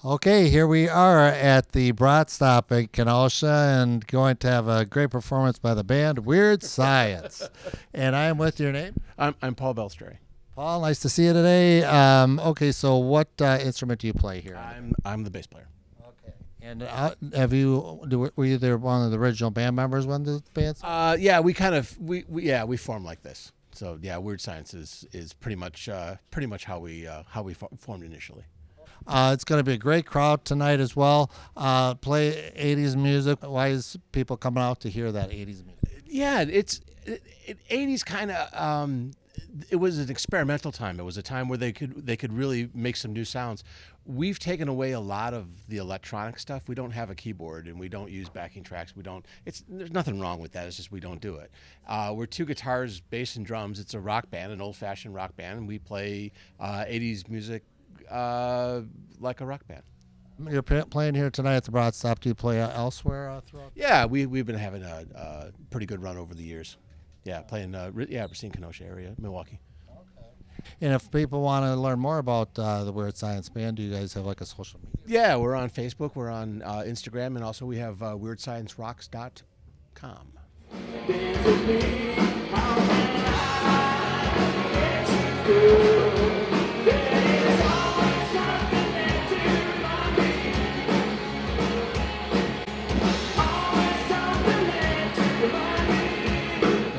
Okay, here we are at the Brat Stop in Kenosha and going to have a great performance by the band Weird Science. And I am with your name? I'm Paul Belstray. Paul, nice to see you today. Okay, so what instrument do you play here? I'm the bass player. Okay. And were you one of the original band members when the band started? Yeah, we formed like this. So yeah, Weird Science is pretty much how we formed initially. It's going to be a great crowd tonight as well. Play 80s music. Why is people coming out to hear that 80s music? Yeah, 80s kind of. It was an experimental time. It was a time where they could really make some new sounds. We've taken away a lot of the electronic stuff. We don't have a keyboard and we don't use backing tracks. There's nothing wrong with that. It's just we don't do it. We're two guitars, bass, and drums. It's a rock band, an old-fashioned rock band, and we play 80s music like a rock band. You're playing here tonight at the Brat Stop. Do you play elsewhere throughout? Yeah, we've been having a pretty good run over the years. Yeah, playing Racine, Kenosha area, Milwaukee. Okay. And if people want to learn more about the Weird Science Band, do you guys have like a social media? Yeah, we're on Facebook, we're on Instagram, and also we have WeirdScienceRocks.com.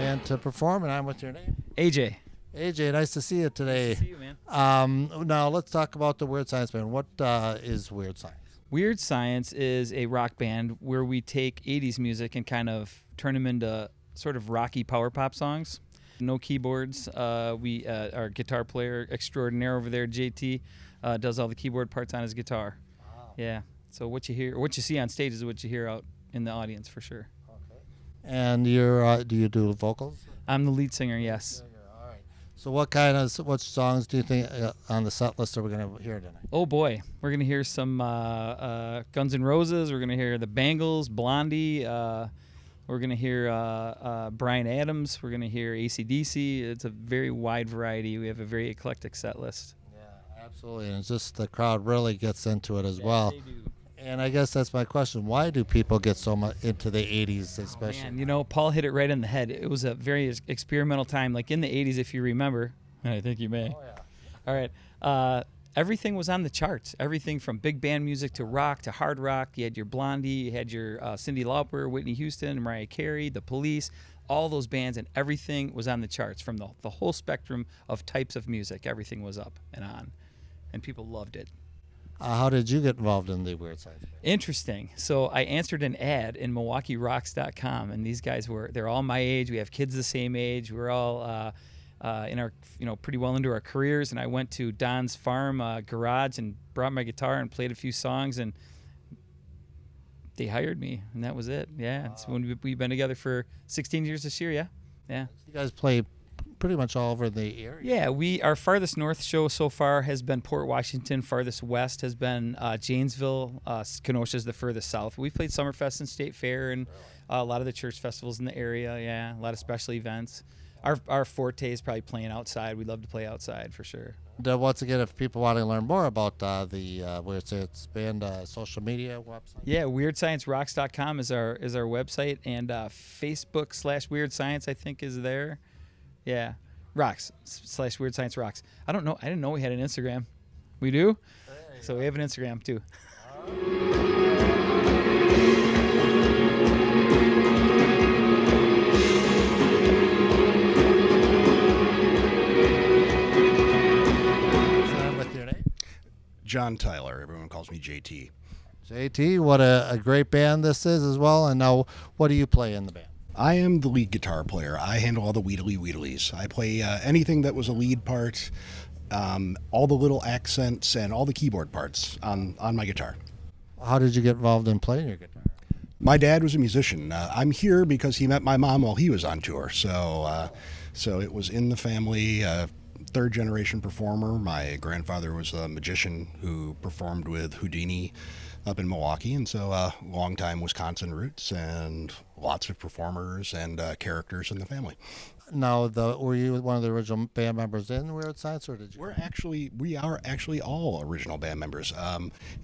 And to perform, and I'm with your name? AJ. AJ, nice to see you today. Nice to see you, man. Now let's talk about the Weird Science Band. What is Weird Science? Weird Science is a rock band where we take 80s music and kind of turn them into sort of rocky power pop songs. No keyboards. Our guitar player extraordinaire over there, JT, does all the keyboard parts on his guitar. Wow. Yeah. So what you see on stage is what you hear out in the audience for sure. Okay. And do you do vocals? I'm the lead singer. Yes. All right. So what songs do you think on the set list are we going to hear tonight? Oh boy, we're gonna hear some Guns N' Roses. We're gonna hear the Bangles, Blondie. We're going to hear Bryan Adams. We're going to hear AC/DC. It's a very wide variety. We have a very eclectic set list. Yeah, absolutely. And it's just the crowd really gets into it as well. They do. And I guess that's my question. Why do people get so much into the 80s especially? Man, Paul hit it right in the head. It was a very experimental time. Like in the 80s, if you remember. I think you may. Oh, yeah. All right. Everything was on the charts. Everything from big band music to rock to hard rock. You had your Blondie, you had your Cyndi Lauper, Whitney Houston, Mariah Carey, The Police, all those bands, and everything was on the charts from the whole spectrum of types of music. Everything was up and on, and people loved it. How did you get involved in the Weird Science Band? Interesting. So I answered an ad in MilwaukeeRocks.com, and these guys they're all my age. We have kids the same age. We're all in our, pretty well into our careers, and I went to Don's farm garage and brought my guitar and played a few songs, and they hired me, and that was it. Yeah, wow. So we've been together for 16 years this year. Yeah. You guys play pretty much all over the area. Yeah, our farthest north show so far has been Port Washington. Farthest west has been Janesville. Kenosha is the furthest south. We've played Summerfest and State Fair and a lot of the church festivals in the area. Yeah, a lot of special events. Our forte is probably playing outside. We'd love to play outside for sure. Once again, if people want to learn more about the Weird Science Band social media website. Yeah, WeirdScienceRocks.com is our website, and Facebook/Weird Science I think is there. Yeah, Rocks/Weird Science Rocks. I don't know. I didn't know we had an Instagram. We do? So we have an Instagram too. John Tyler. Everyone calls me JT. JT, what a great band this is as well. And now, what do you play in the band? I am the lead guitar player. I handle all the wheedlies. I play anything that was a lead part, all the little accents, and all the keyboard parts on my guitar. How did you get involved in playing your guitar? My dad was a musician. I'm here because he met my mom while he was on tour. So it was in the family. Third generation performer. My grandfather was a magician who performed with Houdini up in Milwaukee, and so long time Wisconsin roots and lots of performers and characters in the family. Now, were you one of the original band members in Weird Science, or did you? We are actually all original band members.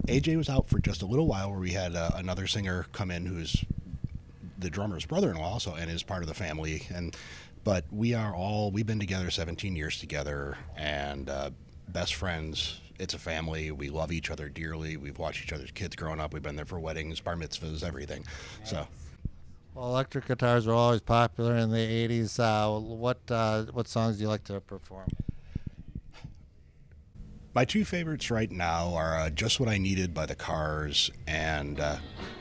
AJ was out for just a little while, where we had another singer come in who's the drummer's brother-in-law also, and is part of the family. But we've been together 17 years together, and best friends. It's a family. We love each other dearly. We've watched each other's kids growing up. We've been there for weddings, bar mitzvahs, everything. So. Well, electric guitars were always popular in the 80s. What songs do you like to perform? My two favorites right now are Just What I Needed by the Cars, and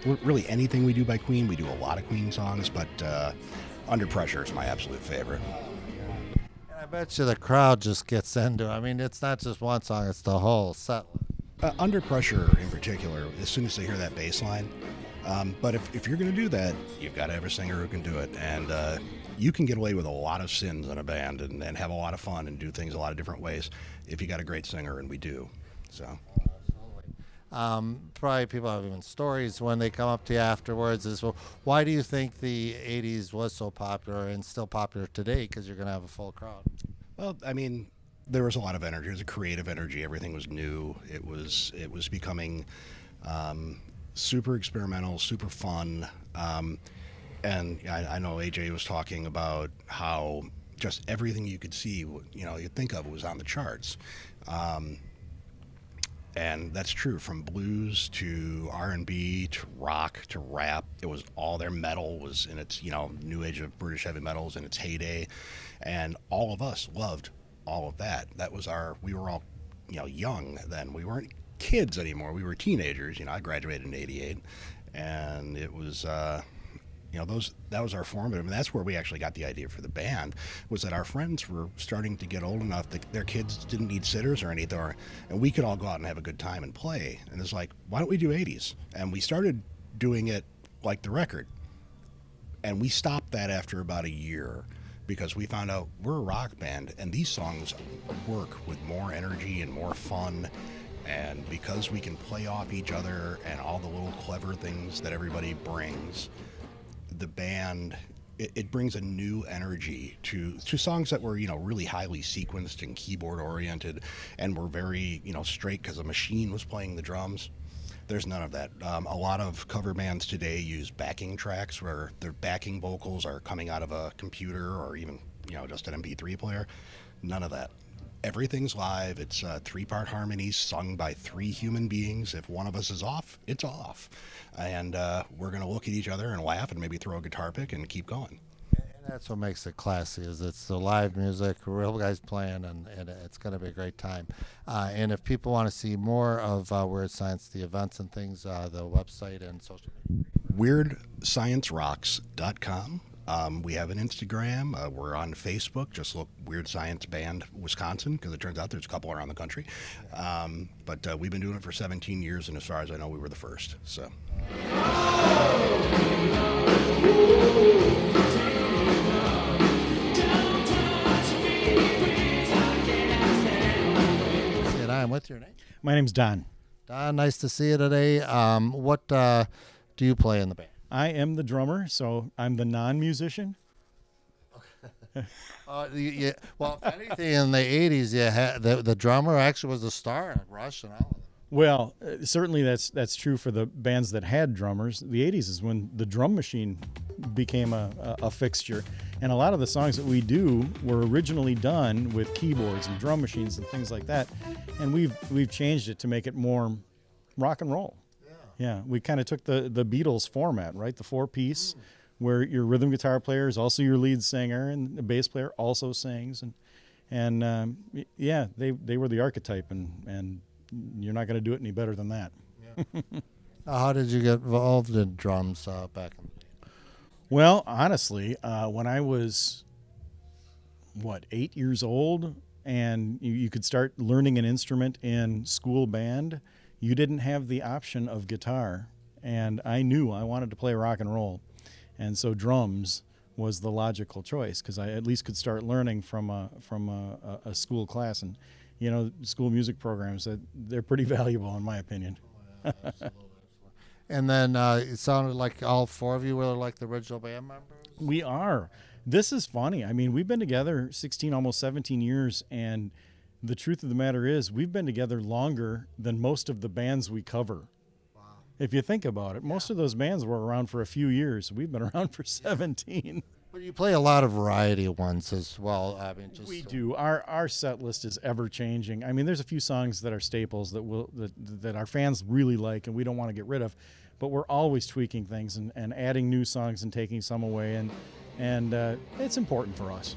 really anything we do by Queen. We do a lot of Queen songs, but Under Pressure is my absolute favorite. And I bet you the crowd just gets into it. I mean, it's not just one song, it's the whole set. Under Pressure in particular, as soon as they hear that bass line. But if you're going to do that, you've got to have a singer who can do it. And you can get away with a lot of sins in a band and have a lot of fun and do things a lot of different ways if you got a great singer, and we do. So. Probably people have even stories when they come up to you afterwards is, well, why do you think the 80s was so popular and still popular today? Because you're going to have a full crowd. Well, I mean, there was a lot of energy. There was a creative energy. Everything was new. It was becoming super experimental, super fun. And I know AJ was talking about how just everything you could see, you'd think of was on the charts. And that's true, from blues to R&B to rock to rap. It was all there. Metal was in its, new age of British heavy metals in its heyday. And all of us loved all of that. We were all, young then. We weren't kids anymore. We were teenagers. I graduated in '88, and it was that was our formative, and that's where we actually got the idea for the band. Was that our friends were starting to get old enough that their kids didn't need sitters or anything, and we could all go out and have a good time and play. And it's like, why don't we do '80s? And we started doing it like the record, and we stopped that after about a year, because we found out we're a rock band and these songs work with more energy and more fun. And because we can play off each other and all the little clever things that everybody brings, the band, it brings a new energy to songs that were, really highly sequenced and keyboard oriented and were very, straight because a machine was playing the drums. There's none of that. A lot of cover bands today use backing tracks where their backing vocals are coming out of a computer or even, just an MP3 player. None of that. Everything's live. It's 3-part harmonies sung by 3 human beings. If one of us is off, it's off. And we're going to look at each other and laugh and maybe throw a guitar pick and keep going. And that's what makes it classy, is it's the live music, real guys playing, and it's going to be a great time. And if people want to see more of Weird Science, the events and things, the website and social media. WeirdScienceRocks.com. We have an Instagram. We're on Facebook. Just look Weird Science Band Wisconsin, because it turns out there's a couple around the country. But we've been doing it for 17 years, and as far as I know, we were the first. So. And I'm with your name. My name's Don. Don, nice to see you today. What do you play in the band? I am the drummer, so I'm the non-musician. Well, if anything, in the 80s, the drummer actually was the star at Rush and all of them. Well, certainly that's true for the bands that had drummers. The 80s is when the drum machine became a fixture. And a lot of the songs that we do were originally done with keyboards and drum machines and things like that. And we've changed it to make it more rock and roll. Yeah, we kind of took the Beatles format, right? The 4-piece, where your rhythm guitar player is also your lead singer, and the bass player also sings, and they were the archetype, and you're not going to do it any better than that. Yeah. How did you get involved in drums back in? Well, honestly, when I was 8 years old, and you could start learning an instrument in school band. You didn't have the option of guitar, and I knew I wanted to play rock and roll, and so drums was the logical choice, because I at least could start learning from a school class. And school music programs, they're pretty valuable in my opinion. Oh, yeah, absolutely. And then it sounded like all 4 of you were like the original band members. We are. This is funny. I mean, we've been together 16, almost 17 years, and the truth of the matter is we've been together longer than most of the bands we cover. If you think about it, most of those bands were around for a few years. We've been around for 17. But you play a lot of variety ones as well. I mean, just We do. Our set list is ever changing. I mean, there's a few songs that are staples that our fans really like and we don't want to get rid of, but we're always tweaking things and adding new songs and taking some away, and it's important for us.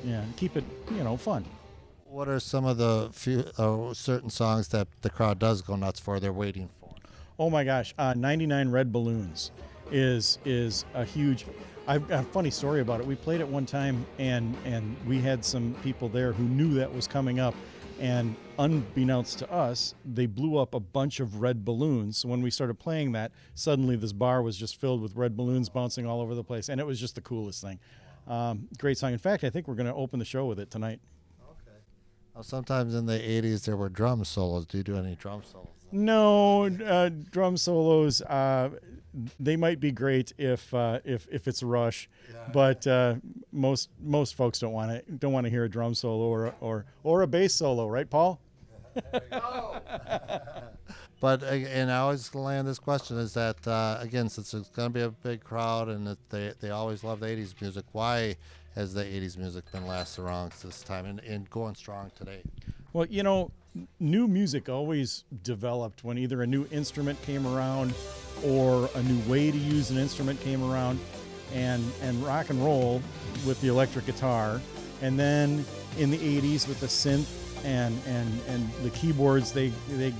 Yeah, keep it fun. What are some of the few certain songs that the crowd does go nuts for? They're waiting for. Oh my gosh, 99 Red Balloons is a huge. I've got a funny story about it. We played it one time, and we had some people there who knew that was coming up, and unbeknownst to us, they blew up a bunch of red balloons. So when we started playing that, suddenly this bar was just filled with red balloons bouncing all over the place, and it was just the coolest thing. Great song. In fact, I think we're going to open the show with it tonight. Okay. Well, sometimes in the 80s there were drum solos. Do you do any drum solos? No, drum solos. They might be great if it's Rush, but most folks don't want to hear a drum solo or a bass solo, right, Paul? But and I always land this question is that again, since it's going to be a big crowd and that they always love the 80s music, why has the 80s music been lasting around this time and going strong today? Well, new music always developed when either a new instrument came around or a new way to use an instrument came around, and rock and roll with the electric guitar, and then in the 80s with the synth and the keyboards, they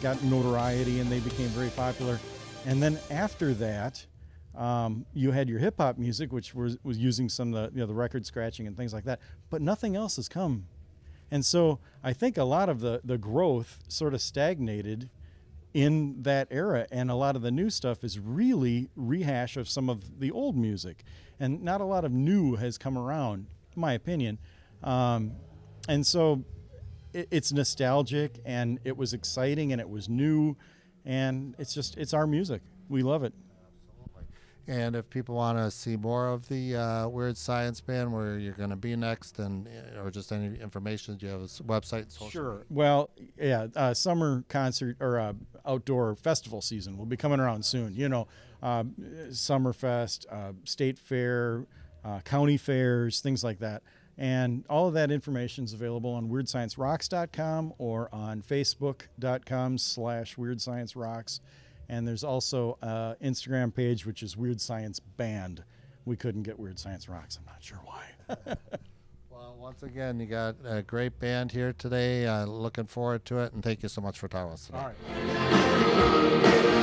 got notoriety and they became very popular. And then after that, you had your hip hop music, which was using some of the record scratching and things like that, but nothing else has come. And so I think a lot of the growth sort of stagnated in that era, and a lot of the new stuff is really rehash of some of the old music, and not a lot of new has come around, in my opinion. And so it's nostalgic, and it was exciting, and it was new, and it's our music. We love it. And if people want to see more of the Weird Science Band, where you're going to be next, and or just any information, do you have a website? Social Sure. Well, yeah, summer concert or outdoor festival season will be coming around soon. Summerfest, state fair, county fairs, things like that. And all of that information is available on WeirdScienceRocks.com or on Facebook.com/WeirdScienceRocks. And there's also an Instagram page, which is Weird Science Band. We couldn't get Weird Science Rocks. I'm not sure why. Well, once again, you got a great band here today. Looking forward to it, and thank you so much for talking with us today. All right.